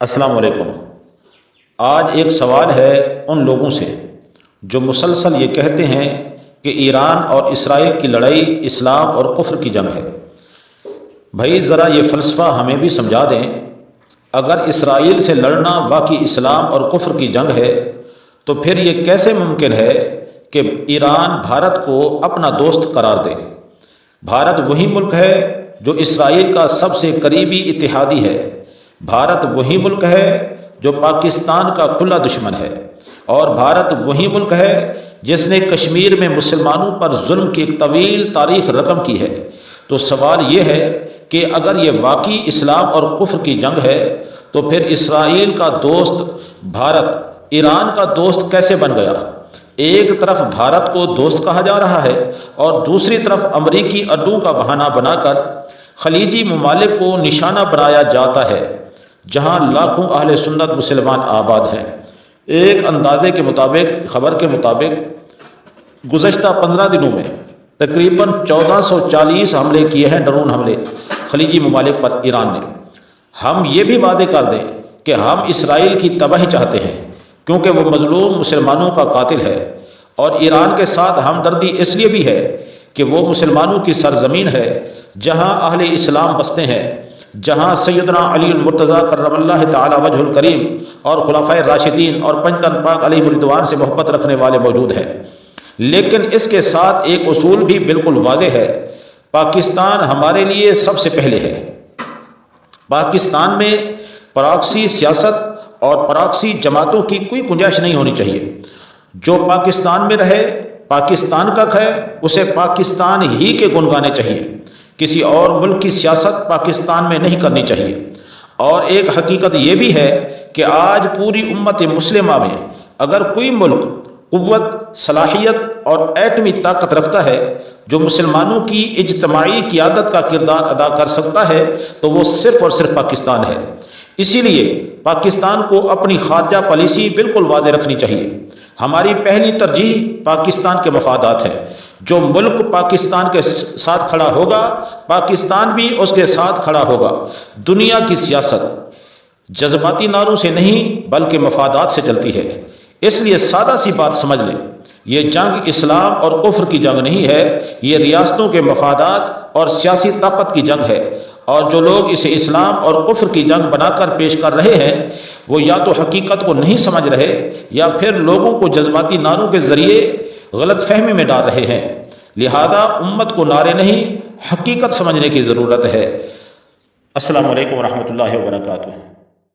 السلام علیکم۔ آج ایک سوال ہے ان لوگوں سے جو مسلسل یہ کہتے ہیں کہ ایران اور اسرائیل کی لڑائی اسلام اور کفر کی جنگ ہے۔ بھائی ذرا یہ فلسفہ ہمیں بھی سمجھا دیں۔ اگر اسرائیل سے لڑنا واقعی اسلام اور کفر کی جنگ ہے تو پھر یہ کیسے ممکن ہے کہ ایران بھارت کو اپنا دوست قرار دے؟ بھارت وہی ملک ہے جو اسرائیل کا سب سے قریبی اتحادی ہے۔ بھارت وہی ملک ہے جو پاکستان کا کھلا دشمن ہے، اور بھارت وہی ملک ہے جس نے کشمیر میں مسلمانوں پر ظلم کی ایک طویل تاریخ رقم کی ہے۔ تو سوال یہ ہے کہ اگر یہ واقعی اسلام اور کفر کی جنگ ہے تو پھر اسرائیل کا دوست بھارت ایران کا دوست کیسے بن گیا؟ ایک طرف بھارت کو دوست کہا جا رہا ہے اور دوسری طرف امریکی اڈوں کا بہانہ بنا کر خلیجی ممالک کو نشانہ بنایا جاتا ہے جہاں لاکھوں اہل سنت مسلمان آباد ہیں۔ ایک اندازے کے مطابق، خبر کے مطابق گزشتہ 15 دنوں میں تقریباً 1440 حملے کیے ہیں، ڈرون حملے خلیجی ممالک پر ایران نے۔ ہم یہ بھی وعدے کر دیں کہ ہم اسرائیل کی تباہی چاہتے ہیں کیونکہ وہ مظلوم مسلمانوں کا قاتل ہے، اور ایران کے ساتھ ہمدردی اس لیے بھی ہے کہ وہ مسلمانوں کی سرزمین ہے جہاں اہل اسلام بستے ہیں، جہاں سیدنا علی المرتضیٰ کرم اللہ تعالی وجہ الکریم اور خلفائے راشدین اور پنجتن پاک علیہ رضوان سے محبت رکھنے والے موجود ہیں۔ لیکن اس کے ساتھ ایک اصول بھی بالکل واضح ہے، پاکستان ہمارے لیے سب سے پہلے ہے۔ پاکستان میں پراکسی سیاست اور پراکسی جماعتوں کی کوئی گنجائش نہیں ہونی چاہیے۔ جو پاکستان میں رہے، پاکستان کا ہے، اسے پاکستان ہی کے گن گانے چاہیے، کسی اور ملک کی سیاست پاکستان میں نہیں کرنی چاہیے۔ اور ایک حقیقت یہ بھی ہے کہ آج پوری امت مسلمہ میں اگر کوئی ملک قوت، صلاحیت اور ایٹمی طاقت رکھتا ہے جو مسلمانوں کی اجتماعی قیادت کا کردار ادا کر سکتا ہے تو وہ صرف اور صرف پاکستان ہے۔ اسی لیے پاکستان کو اپنی خارجہ پالیسی بالکل واضح رکھنی چاہیے۔ ہماری پہلی ترجیح پاکستان کے مفادات ہے۔ جو ملک پاکستان کے ساتھ کھڑا ہوگا، پاکستان بھی اس کے ساتھ کھڑا ہوگا۔ دنیا کی سیاست جذباتی نعروں سے نہیں بلکہ مفادات سے چلتی ہے۔ اس لیے سادہ سی بات سمجھ لیں، یہ جنگ اسلام اور کفر کی جنگ نہیں ہے، یہ ریاستوں کے مفادات اور سیاسی طاقت کی جنگ ہے۔ اور جو لوگ اسے اسلام اور کفر کی جنگ بنا کر پیش کر رہے ہیں وہ یا تو حقیقت کو نہیں سمجھ رہے یا پھر لوگوں کو جذباتی نعروں کے ذریعے غلط فہمی میں ڈال رہے ہیں۔ لہذا امت کو نعرے نہیں، حقیقت سمجھنے کی ضرورت ہے۔ السلام علیکم ورحمۃ اللہ وبرکاتہ۔